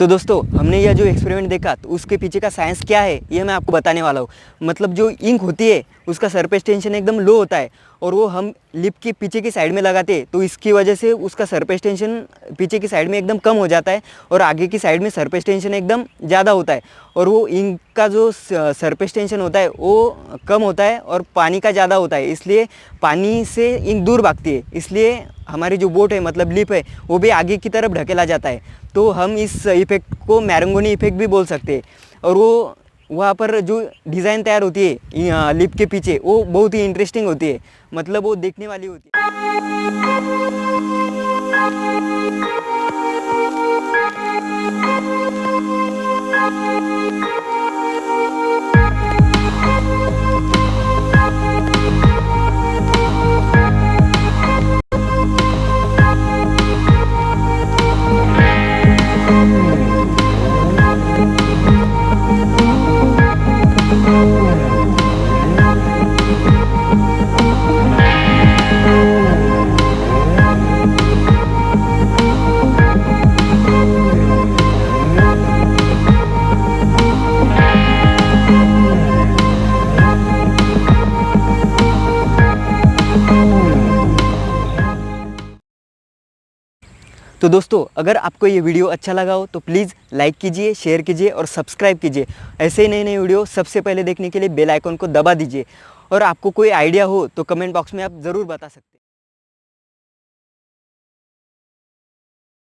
तो दोस्तों हमने यह जो एक्सपेरिमेंट देखा तो उसके पीछे का साइंस क्या है ये मैं आपको बताने वाला हूँ। मतलब जो इंक होती है उसका सरफेस टेंशन एकदम लो होता है और वो हम लिप के पीछे की साइड में लगाते हैं तो इसकी वजह से उसका सरफेस टेंशन पीछे की साइड में एकदम कम हो जाता है और आगे की साइड में सरफेस टेंशन एकदम ज़्यादा होता है। और वो इंक का जो सरफेस टेंशन होता है वो कम होता है और पानी का ज़्यादा होता है, इसलिए पानी से इंक दूर भागती है। इसलिए हमारी जो बोट है मतलब लिप है वो भी आगे की तरफ ढकेला जाता है। तो हम इस इफ़ेक्ट को मैरंगोनी इफ़ेक्ट भी बोल सकते हैं। और वो वहाँ पर जो डिज़ाइन तैयार होती है लिप के पीछे वो बहुत ही इंटरेस्टिंग होती है, मतलब वो देखने वाली होती है। तो दोस्तों अगर आपको ये वीडियो अच्छा लगा हो तो प्लीज़ लाइक कीजिए, शेयर कीजिए और सब्सक्राइब कीजिए। ऐसे ही नए नए वीडियो सबसे पहले देखने के लिए बेल आइकन को दबा दीजिए। और आपको कोई आइडिया हो तो कमेंट बॉक्स में आप ज़रूर बता सकते हैं।